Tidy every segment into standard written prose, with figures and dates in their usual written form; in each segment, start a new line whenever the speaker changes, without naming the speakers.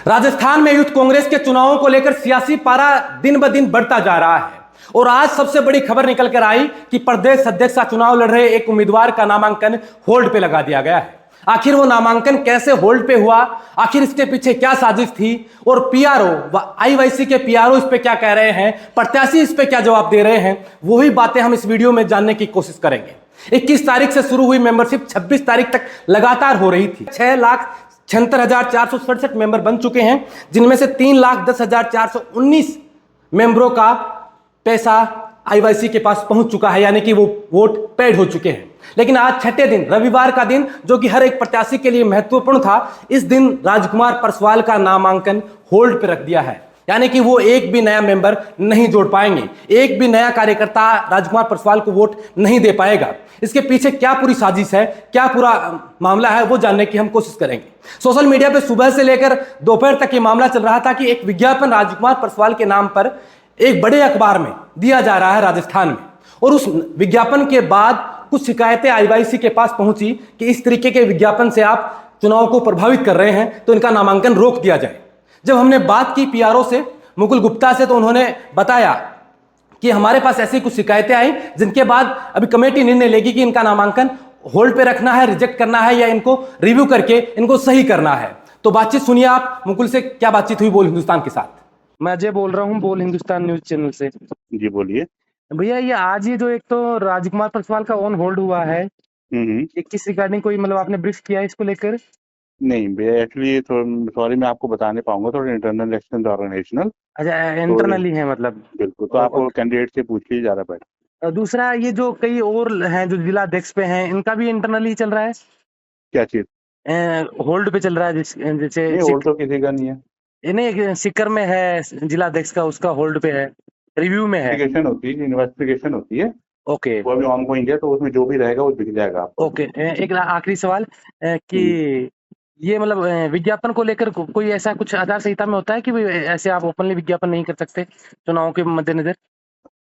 राजस्थान में यूथ कांग्रेस के चुनावों को लेकर सियासी पारा दिन ब दिन बढ़ता जा रहा है और आज सबसे बड़ी खबर निकल कर आई कि प्रदेश अध्यक्ष का चुनाव लड़ रहे एक उम्मीदवार का नामांकन होल्ड पे लगा दिया गया है। आखिर वो नामांकन कैसे होल्ड पे हुआ, आखिर इसके पीछे क्या साजिश थी और पीआरओ आईवाईसी के पीआरओ इस पे क्या कह रहे हैं, प्रत्याशी इस पे क्या जवाब दे रहे हैं, वही बातें हम इस वीडियो में जानने की कोशिश करेंगे। 21 तारीख से शुरू हुई मेंबरशिप 26 तारीख तक लगातार हो रही थी। 6,76,467 मेंबर बन चुके हैं, जिनमें से 3,10,419 मेंबरों का पैसा आईवाईसी के पास पहुंच चुका है, यानी कि वो वोट पेड हो चुके हैं। लेकिन आज छठे दिन, रविवार का दिन, जो कि हर एक प्रत्याशी के लिए महत्वपूर्ण था, इस दिन राजकुमार परसवाल का नामांकन होल्ड पर रख दिया है, यानी कि वो एक भी नया मेंबर नहीं जोड़ पाएंगे, एक भी नया कार्यकर्ता राजकुमार परसवाल को वोट नहीं दे पाएगा। इसके पीछे क्या पूरी साजिश है, क्या पूरा मामला है, वो जानने की हम कोशिश करेंगे। सोशल मीडिया पे सुबह से लेकर दोपहर तक ये मामला चल रहा था कि एक विज्ञापन राजकुमार परसवाल के नाम पर एक बड़े अखबार में दिया जा रहा है राजस्थान में, और उस विज्ञापन के बाद कुछ शिकायतें आईवाईसी के पास पहुंची कि इस तरीके के विज्ञापन से आप चुनाव को प्रभावित कर रहे हैं, तो इनका नामांकन रोक दिया जाए। जब हमने बात की पीआरओ से, मुकुल गुप्ता से, तो उन्होंने बताया कि हमारे पास ऐसी कुछ शिकायतें आई जिनके बाद अभी कमेटी निर्णय लेगी कि इनका नामांकन होल्ड पे रखना है, रिजेक्ट करना है, या इनको रिव्यू करके इनको सही करना है। तो बातचीत सुनिए आप मुकुल से, क्या बातचीत हुई बोल हिंदुस्तान के साथ।
मैं अजय बोल रहा हूँ, बोल हिंदुस्तान न्यूज चैनल से।
जी बोलिए
भैया, ये आज ये जो एक तो राजकुमार परसवाल का ऑन होल्ड हुआ है, ये किस रिगार्डिंग कोई मतलब आपने ब्रीफ किया है इसको लेकर?
नहीं भैया, एक्चुअली सॉरी, मैं आपको बता नहीं पाऊंगा, थोड़ा इंटरनल इलेक्शन ऑर्गेनाइजेशनल।
अच्छा, इंटरनली है मतलब?
बिल्कुल, तो आप कैंडिडेट से पूछ लीजिए, ज्यादा बेटर।
दूसरा, ये जो कई और हैं जो जिला अध्यक्ष पे हैं, इनका भी इंटरनली चल रहा है?
क्या चीज?
होल्ड पे चल रहा है, जैसे
होल्ड तो किसी का नहीं है।
नहीं, सीकर में है जिला अध्यक्ष का, उसका होल्ड पे है, रिव्यू में है।
इन्वेस्टिगेशन होती है,
ओके,
वो अभी ऑनगोइंग है, तो उसमें जो भी रहेगा वो दिख जाएगा आपको।
ओके। एक आखिरी सवाल कि ये मतलब विज्ञापन को लेकर कोई ऐसा कुछ आचार संहिता में होता है कि ऐसे आप ओपनली विज्ञापन नहीं कर सकते चुनाव के मद्देनजर?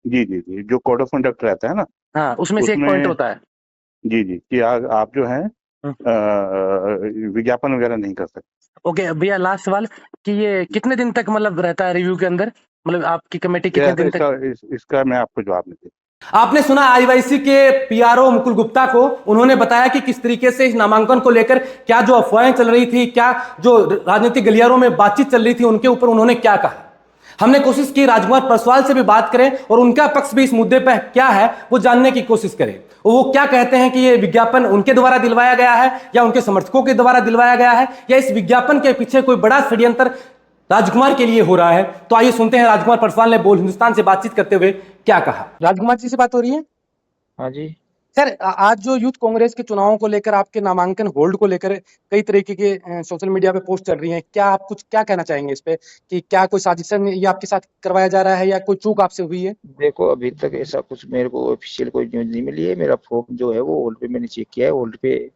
जी जी जी, जो कोड ऑफ कंडक्ट रहता है ना,
हाँ, उसमें से एक पॉइंट होता है।
जी जी, कि आप जो है विज्ञापन वगैरह नहीं कर सकते।
ओके भैया, लास्ट सवाल कि ये कितने दिन तक मतलब रहता है रिव्यू के अंदर, मतलब आपकी कमेटी कितने दिन तक?
इसका मैं आपको जवाब नहीं दे।
आपने सुना आईवाईसी के पीआरओ मुकुल गुप्ता को, उन्होंने बताया कि किस तरीके से इस नामांकन को लेकर क्या जो अफवाहें चल रही थी, क्या जो राजनीतिक गलियारों में बातचीत चल रही थी, उनके ऊपर उन्होंने क्या कहा। हमने कोशिश की राजकुमार परसवाल से भी बात करें और उनका पक्ष भी इस मुद्दे पर क्या है वो जानने की कोशिश करें। वो क्या कहते हैं कि ये विज्ञापन उनके द्वारा दिलवाया गया है या उनके समर्थकों के द्वारा दिलवाया गया है, या इस विज्ञापन के पीछे कोई बड़ा षड्यंत्र राजकुमार के लिए हो रहा है। तो आइए सुनते हैं राजकुमार परसवाल ने बोल हिंदुस्तान से बातचीत करते हुए क्या कहा। राजकुमार जी से बात हो रही है?
हाँ जी
सर, आज जो यूथ कांग्रेस के चुनावों को लेकर, आपके नामांकन होल्ड को लेकर कई तरीके के सोशल मीडिया पे पोस्ट चल रही हैं, क्या आप कुछ क्या कहना चाहेंगे इस पे कि क्या कोई साजिश ये आपके साथ करवाया जा रहा है या कोई चूक आपसे हुई है?
देखो, अभी तक ऐसा कुछ मेरे को ऑफिशियल कोई न्यूज नहीं मिली है। मेरा फॉर्म जो है वो होल्ड पे मैंने चेक किया है, होल्ड पे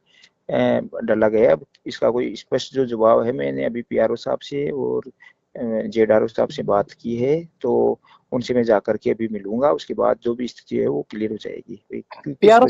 डाला गया है। अब इसका कोई स्पष्ट जो जवाब है, मैंने अभी पीआरओ साहब से और जेडआरओ साहब से बात की है, तो उनसे मैं जाकर के अभी मिलूंगा। उसके बाद जो भी स्थिति है वो क्लियर हो जाएगी।
पीआरओ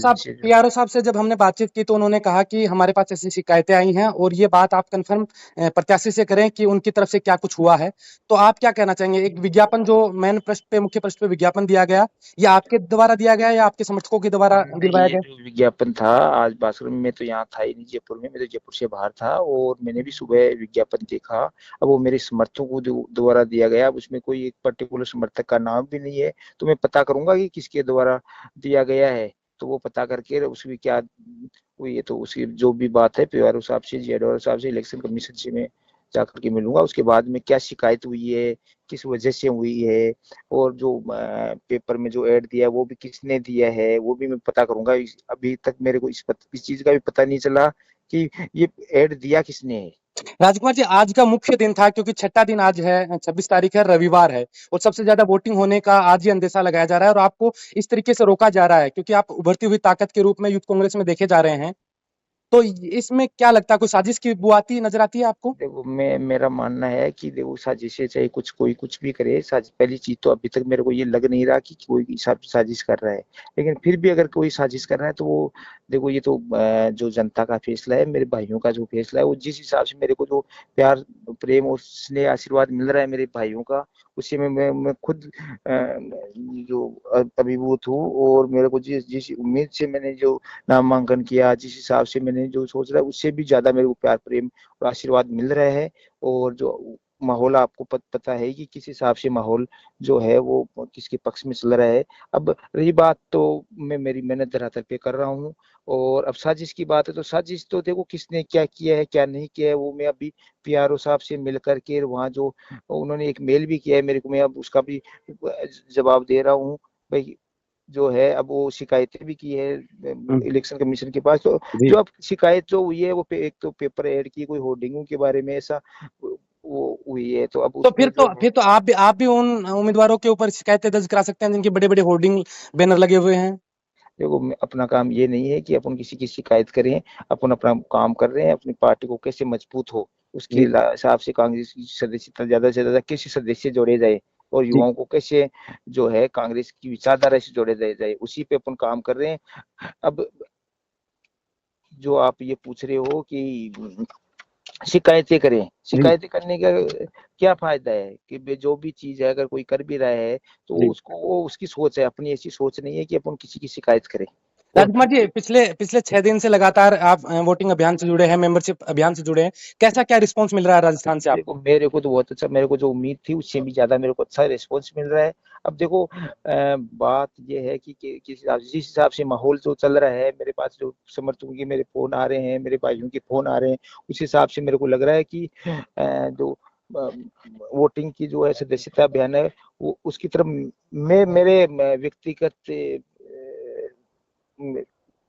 साहब से जब हमने बातचीत की तो उन्होंने कहा कि हमारे पास ऐसी शिकायतें आई हैं और ये बात आप कंफर्म प्रत्याशी से करें कि उनकी तरफ से क्या कुछ हुआ है। तो आप क्या कहना चाहेंगे? एक विज्ञापन जो मेन पृष्ठ पे, मुख्य पृष्ठ पे विज्ञापन दिया गया, या आपके द्वारा दिया गया या आपके समर्थकों के द्वारा दिलवाया गया?
जो विज्ञापन था आज बासुर में, मैं तो यहाँ था ही नहीं जयपुर में, मैं तो जयपुर से बाहर था, और मैंने भी सुबह विज्ञापन देखा। अब वो मेरे समर्थकों को द्वारा दिया गया, अब उसमें कोई एक पर्टिकुलर समर्थक का नाम भी नहीं है, तो मैं पता करूंगा कि किसके द्वारा दिया गया है। तो वो पता करके उसकी क्या हुई है, तो उसकी जो भी बात है पीआरओ साहब से, जेडआरओ साहब से, इलेक्शन कमीशन से मैं जाकर के मिलूंगा। उसके बाद में क्या शिकायत हुई है, किस वजह से हुई है, और जो पेपर में जो ऐड दिया है वो भी किसने दिया है, वो भी मैं पता करूंगा। अभी तक मेरे को इस चीज का भी पता नहीं चला कि ये ऐड दिया किसने है।
राजकुमार जी, आज का मुख्य दिन था क्योंकि छठा दिन आज है, 26 तारीख है, रविवार है, और सबसे ज्यादा वोटिंग होने का आज ही अंदेशा लगाया जा रहा है और आपको इस तरीके से रोका जा रहा है क्योंकि आप उभरती हुई ताकत के रूप में यूथ कांग्रेस में देखे जा रहे हैं।
तो इसमें क्या लगता है, कोई साजिश की बुआती नजर आती है आपको?
देखो मेरा मानना है कि देखो साजिशें चाहे कोई कुछ भी करे, पहली चीज तो अभी तक मेरे को ये लग नहीं रहा कि कोई साजिश कर रहा है, लेकिन फिर भी अगर कोई साजिश कर रहा है तो वो देखो ये तो जो जनता का फैसला है, मेरे भाइयों का जो फैसला है, वो जिस हिसाब से मेरे को जो प्यार प्रेम और स्नेह आशीर्वाद मिल रहा है मेरे भाइयों का, उससे मैं खुद जो अभिभूत हूँ। और मेरे को जिस उम्मीद से मैंने जो नामांकन किया, जिस हिसाब से मैंने जो सोच रहा है, उससे भी ज्यादा मेरे को प्यार प्रेम और आशीर्वाद मिल रहा है। और जो माहौल आपको पता है कि किस हिसाब से माहौल जो है वो किसके पक्ष में चल रहा है। अब रही बात तो मैं मेरी मेहनत धरातल पे कर रहा हूँ। और अब साजिश की बात है तो साजिश तो देखो किसने क्या किया है क्या नहीं किया है, वो मैं अभी पीआरओ साहब से मिल करके, वहाँ जो उन्होंने एक मेल भी किया है मेरे को, मैं अब उसका भी जवाब दे रहा हूँ भाई। जो है अब वो शिकायतें भी की है इलेक्शन कमीशन के पास। तो
जी।
जो अब शिकायत जो हुई है वो एक तो पेपर ऐड की, कोई होर्डिंगों के बारे में ऐसा वो हुई है, तो अब
तो
उसमें जो
फिर तो आप भी उन उम्मीदवारों के ऊपर शिकायतें दर्ज करा सकते हैं जिनके बड़े-बड़े होर्डिंग बैनर लगे हुए हैं।
देखो अपना काम ये नहीं है कि अपन किसी की शिकायत करें, अपन अपना काम कर रहे हैं, अपनी पार्टी को कैसे मजबूत हो उसके
जी।
हिसाब से कांग्रेस की सदस्यता ज्यादा से ज्यादा कैसे सदस्य जोड़े जाए और
जी।
युवाओं को कैसे जो है कांग्रेस की विचारधारा से जोड़े जाए, उसी पे अपन काम कर रहे हैं। अब जो आप ये पूछ रहे हो कि शिकायतें करें, शिकायतें करने का क्या फायदा है कि जो भी चीज है अगर कोई कर भी रहा है तो
जी।
उसको वो उसकी सोच है, अपनी ऐसी सोच नहीं है कि अपन किसी की शिकायत करें। और
राजकुमार जी, पिछले 6 दिन से लगातार आप वोटिंग अभियान से जुड़े हैं, मेंबरशिप अभियान से जुड़े हैं। कैसा क्या रिस्पांस मिल रहा है राजस्थान से आपको?
देखो मेरे को तो बहुत अच्छा, मेरे को जो उम्मीद थी उससे भी ज्यादा मेरे को अच्छा रिस्पॉन्स मिल रहा है। अब देखो बात ये है कि जिस हिसाब से माहौल जो चल रहा है, मेरे पास जो समर्थकों के मेरे फोन आ रहे हैं, मेरे भाइयों के फोन आ रहे हैं, उस हिसाब से मेरे को लग रहा है कि जो वोटिंग की जो है सदस्यता अभियान है वो उसकी तरफ मैं मेरे व्यक्तिगत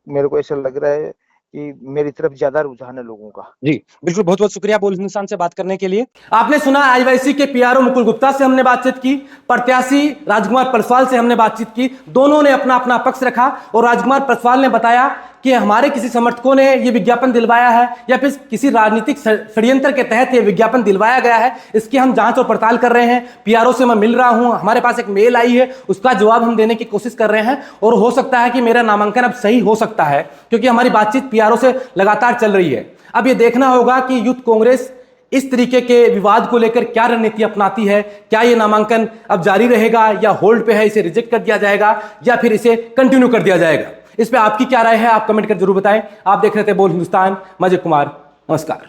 मेरे को ऐसा लग रहा है कि मेरी तरफ ज्यादा रुझान है लोगों का।
जी, बिल्कुल, बहुत-बहुत शुक्रिया बोल हिंदुस्तान से बात करने के लिए।
आपने सुना आईवाईसी के पीआरओ मुकुल गुप्ता से हमने बातचीत की, प्रत्याशी राजकुमार परसवाल से हमने बातचीत की। दोनों ने अपना अपना पक्ष रखा और राजकुमार परसवाल ने बताया कि हमारे किसी समर्थकों ने यह विज्ञापन दिलवाया है या फिर किसी राजनीतिक षड्यंत्र के तहत यह विज्ञापन दिलवाया गया है, इसकी हम जांच और पड़ताल कर रहे हैं। पीआरओ से मैं मिल रहा हूं, हमारे पास एक मेल आई है, उसका जवाब हम देने की कोशिश कर रहे हैं और हो सकता है कि मेरा नामांकन अब सही हो सकता है, क्योंकि हमारी बातचीत पीआरओ से लगातार चल रही है। अब यह देखना होगा कि यूथ कांग्रेस इस तरीके के विवाद को लेकर क्या रणनीति अपनाती है। क्या यह नामांकन अब जारी रहेगा या होल्ड पे है, इसे रिजेक्ट कर दिया जाएगा या फिर इसे कंटिन्यू कर दिया जाएगा। इस पे आपकी क्या राय है, आप कमेंट कर जरूर बताएं। आप देख रहे थे बोल हिंदुस्तान, मैं अजय कुमार, नमस्कार।